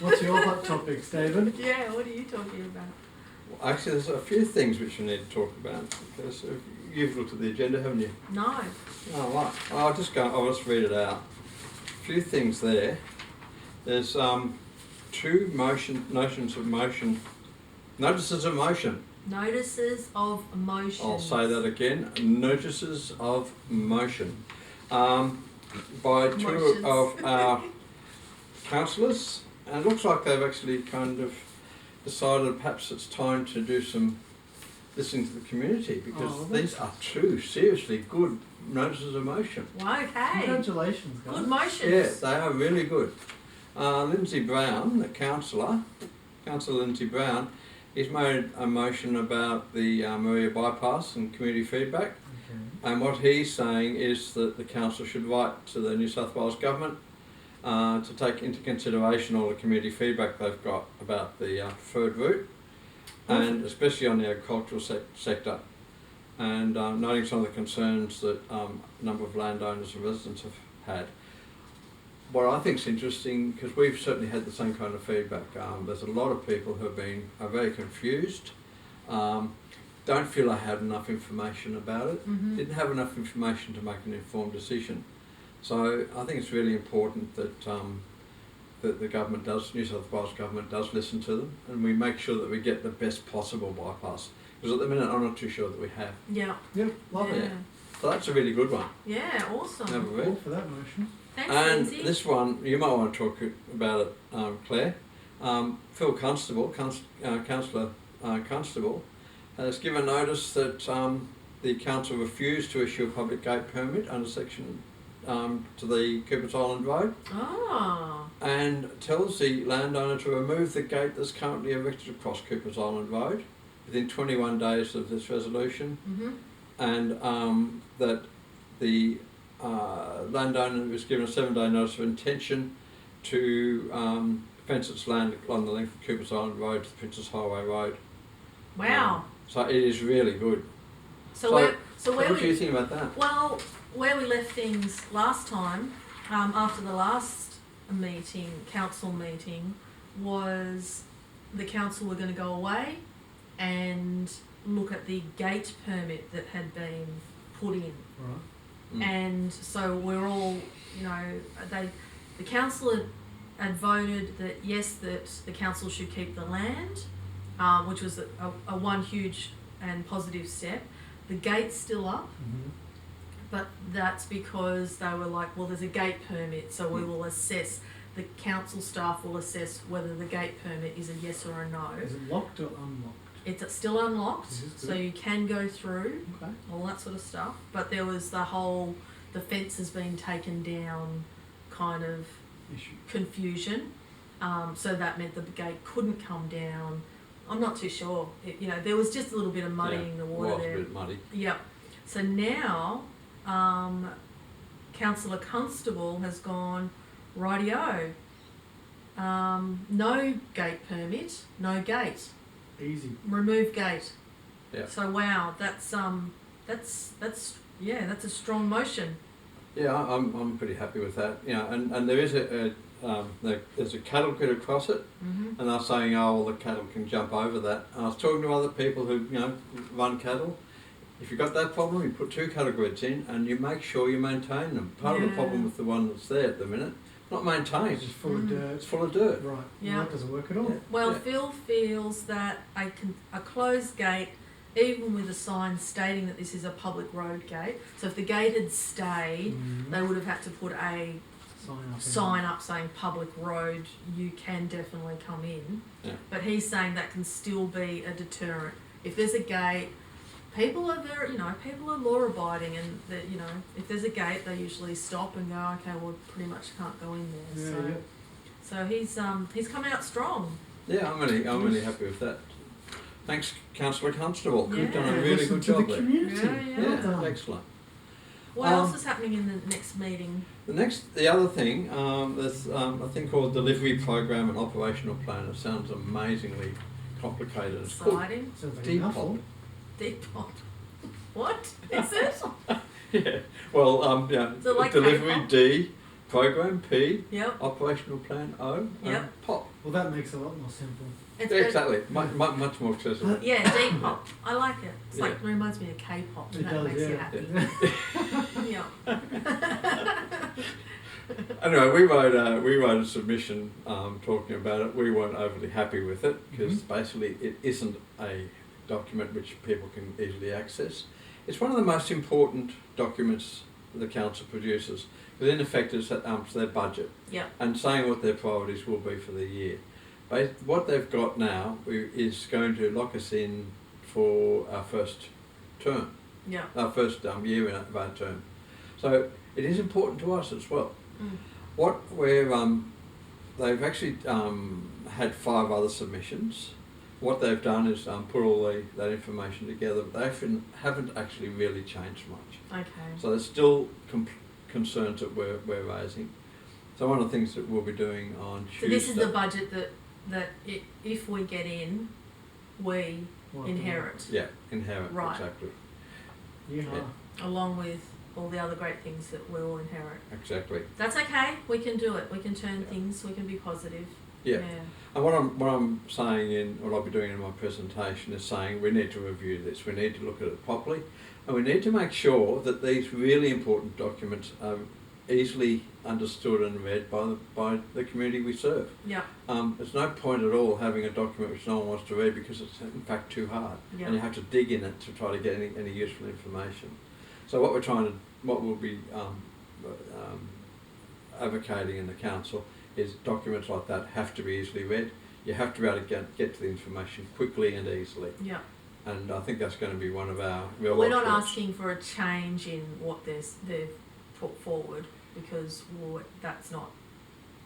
What's your hot topics, David? Yeah, what are you talking about? Well, actually, there's a few things which we need to talk about. Because you've looked at the agenda, haven't you? No. Oh, right. I'll just read it out. A few things there. There's two notices of motion. Notices of motion. I'll say that again. Notices of motion. By two of our councillors. And it looks like they've actually kind of decided perhaps it's time to do some listening to the community, because these are two seriously good notices of motion. Okay. Congratulations, guys. Good motions. Yes, they are really good. Lindsay Brown, the Councillor Lindsay Brown, he's made a motion about the Maria bypass and community feedback. Okay. And what he's saying is that the council should write to the New South Wales government to take into consideration all the community feedback they've got about the preferred route, and especially on the agricultural sector, and noting some of the concerns that a number of landowners and residents have had. What I think is interesting, because we've certainly had the same kind of feedback, there's a lot of people who are very confused, don't feel they had enough information about it, didn't have enough information to make an informed decision. So I think it's really important that that the government New South Wales government does listen to them, and we make sure that we get the best possible bypass. Because at the minute I'm not too sure that we have. Yeah. Yep, love it. Yeah. So that's a really good one. Yeah, awesome. Have a read. All for that motion. Thanks, And Lindsay. this one, you might want to talk about it, Claire. Phil Constable, Councillor Constable, has given notice that the council refused to issue a public gate permit under section to the Coopers Island Road, and tells the landowner to remove the gate that's currently erected across Coopers Island Road within 21 days of this resolution, and that the landowner was given a 7-day notice of intention to fence its land along the length of Coopers Island Road to the Princess Highway Road. Wow. So it is really good. So where what do you think about that? Well, where we left things last time, after the last council meeting, was the council were going to go away and look at the gate permit that had been put in. Right. And so we're all, the council had voted that yes, that the council should keep the land, which was a one huge and positive step. The gate's still up, but that's because they were like, well, there's a gate permit, so we will assess, the council staff will assess whether the gate permit is a yes or a no. Is it locked or unlocked? It's still unlocked, This is so you can go through, Okay. all that sort of stuff. But there was the fence has been taken down kind of Issue. confusion. So that meant the gate couldn't come down. I'm not too sure. There was just a little bit of muddying the water there. It was a bit muddy. Yep. So now, Councillor Constable has gone, rightio, no gate permit, no gate. Easy. Remove gate. Yeah. So wow, that's a strong motion. Yeah, I'm pretty happy with that. And there is there's a cattle grid across it, and they're saying, oh, well, the cattle can jump over that. And I was talking to other people who run cattle. If you've got that problem, you put 2 cattle grids in, and you make sure you maintain them. Part of the problem with the one that's there at the minute, not maintained. It's just full of dirt. It's full of dirt. Right. Yeah. Well, that doesn't work at all. Yeah. Well, Phil feels that a closed gate, even with a sign stating that this is a public road gate, so if the gate had stayed, they would have had to put a sign up saying public road, you can definitely come in. Yeah. But he's saying that can still be a deterrent. If there's a gate, people are law abiding, and that, if there's a gate, they usually stop and go, okay, well, pretty much can't go in there. Yeah, So he's come out strong. Yeah, I'm really happy with that. Thanks, Councillor Constable. Yeah. You've done a really Listen good to job the there. community. Yeah. Well done. Excellent. What else is happening in the next meeting? The other thing, there's a thing called Delivery Program and Operational Plan. It sounds amazingly complicated. It's called Exciting. Sounds like a Depot. mouthful. Depot. What is it? Yeah. Well, So like delivery K-pop? program, P, Yep. operational plan, O, and Yep. POP. Well, that makes it a lot more simple. It's Yeah, exactly, much more accessible. Yeah, D-pop. I like it. It's Yeah. like, it reminds me of K-pop, and It that does, makes you yeah. happy. Yeah. Anyway, we wrote a submission talking about it. We weren't overly happy with it because basically it isn't a document which people can easily access. It's one of the most important documents the council produces because in effect it's their budget Yeah. and saying what their priorities will be for the year. What they've got now is going to lock us in for our first term, Yeah. our first year of our term. So it is important to us as well. Mm. What they've actually had 5 other submissions. What they've done is put all that information together, but they haven't actually really changed much. Okay. So there's still concerns that we're raising. So one of the things that we'll be doing on Tuesday. So this is the budget that if we get in, we What inherit, Yeah, inherit, Right. exactly. Yeah. along with all the other great things that we'll inherit. Exactly. That's okay. We can do it. We can turn things. We can be positive. Yeah. And what I'm saying what I'll be doing in my presentation is saying we need to review this, we need to look at it properly, and we need to make sure that these really important documents are easily understood and read by the community we serve. Yeah. There's no point at all having a document which no one wants to read because it's in fact too hard, Yeah. and you have to dig in it to try to get any useful information. So what we'll be advocating in the council is documents like that have to be easily read. You have to be able to get to the information quickly and easily. Yeah. And I think that's going to be one of our real. We're not watchwords. asking for a change in what they've put forward because that's not.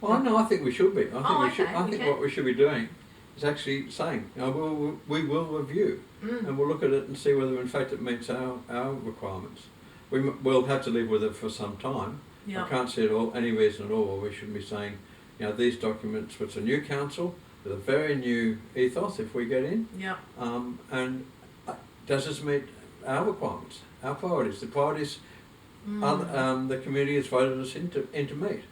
Well, no, I think we should be. I think okay. what we should be doing is actually saying, we will review and we'll look at it and see whether in fact it meets our requirements. We'll have to live with it for some time. Yeah. I can't see any reason at all why we shouldn't be saying, these documents, it's a new council with a very new ethos if we get in, Yeah. and does this meet our requirements, our priorities, the priorities the community has voted us into meet.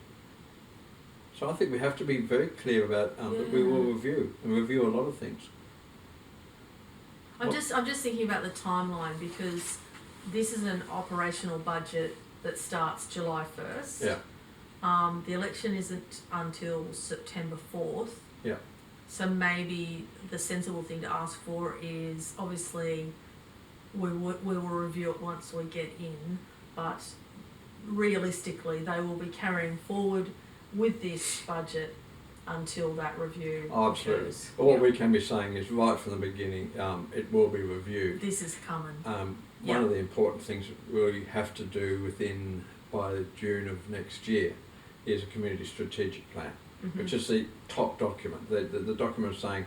So I think we have to be very clear about that we will review a lot of things. I'm just thinking about the timeline because this is an operational budget that starts July 1st. Yeah. The election isn't until September 4th. Yeah. So maybe the sensible thing to ask for is obviously we will review it once we get in, but realistically they will be carrying forward with this budget until that review Absolutely. occurs. But what we can be saying is right from the beginning, it will be reviewed. This is coming. One of the important things that we have to do by June of next year is a community strategic plan, which is the top document. The document saying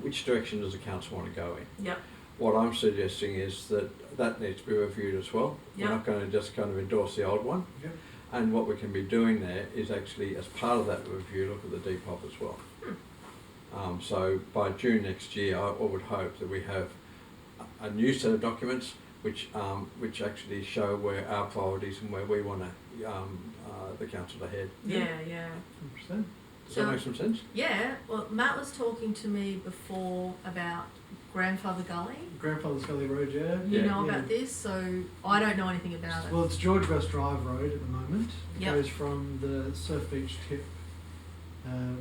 which direction does the council want to go in. Yep. What I'm suggesting is that needs to be reviewed as well. Yep. We're not going to just kind of endorse the old one. Yep. And what we can be doing there is actually, as part of that review, look at the Depop as well. So by June next year, I would hope that we have a new set of documents which actually show where our priorities and where we want the council to head. Yeah. 100%. Does that make some sense? Yeah. Well, Matt was talking to me before about Grandfather Gully. Grandfather's Gully Road, yeah. You know about this, so I don't know anything about it. Well, it's George West Drive Road at the moment. It Yep. goes from the Surf Beach Tip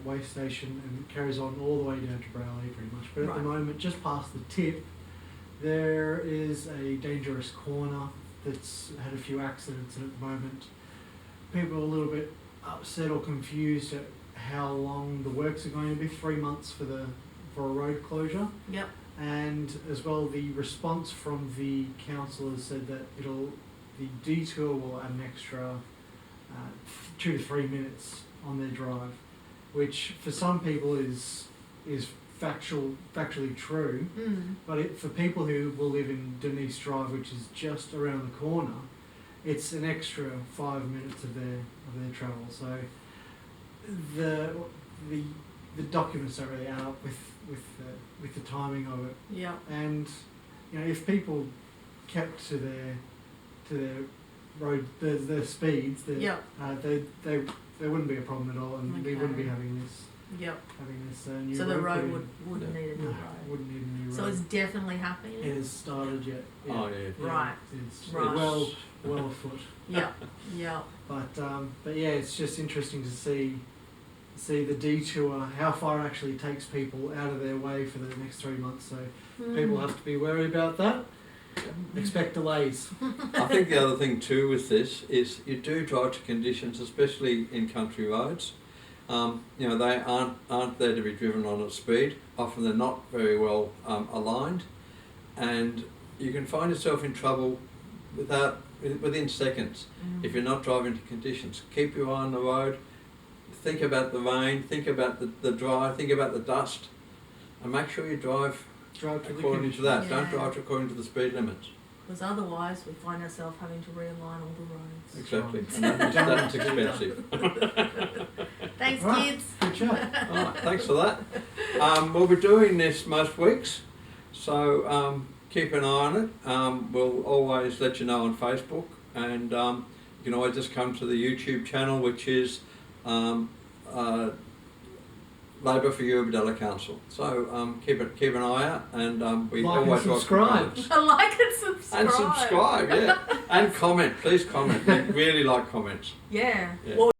way station and carries on all the way down to Browley pretty much. But at the Right. moment, just past the tip, there is a dangerous corner that's had a few accidents in at the moment. People are a little bit upset or confused at how long the works are going to be. 3 months for a road closure. Yep. And as well, the response from the council has said that the detour will add an extra 2 to 3 minutes on their drive, which for some people is factually true, but for people who will live in Denise Drive, which is just around the corner, it's an extra 5 minutes of their travel. So the documents don't really add up with the timing of it. Yeah. And if people kept to their road, the speeds, Yep. there wouldn't be a problem at all, and we wouldn't be Okay. having this Yep. new So the road. road put in. wouldn't need a new No, road. wouldn't need a new road. So it's definitely happening. It has started yet. Oh, yeah. Right. It's Right. well afoot. Yep. Yep. But yeah, it's just interesting to see the detour, how far it actually takes people out of their way for the next 3 months. So people have to be wary about that. Expect delays. I think the other thing too with this is you do drive to conditions, especially in country roads. You know, they aren't there to be driven on at speed. Often they're not very well aligned, and you can find yourself in trouble within seconds if you're not driving to conditions. Keep your eye on the road. Think about the rain. Think about the dry. Think about the dust, and make sure you drive Drive to the according to conditions. that. Don't Yeah. drive according to the speed limits. Because otherwise we find ourselves having to realign all the roads. Exactly. right. And that's expensive. Thanks, Right. kids. Good chat. All right, thanks for that. We'll be doing this most weeks, so keep an eye on it. We'll always let you know on Facebook, and you can always just come to the YouTube channel, which is Labour for Eurobodalla Council. So keep an eye out, and we Like and always welcome subscribe. comments. Like and subscribe. And subscribe, yeah, and comment. Please comment. We really like comments. Yeah. Yeah. Well,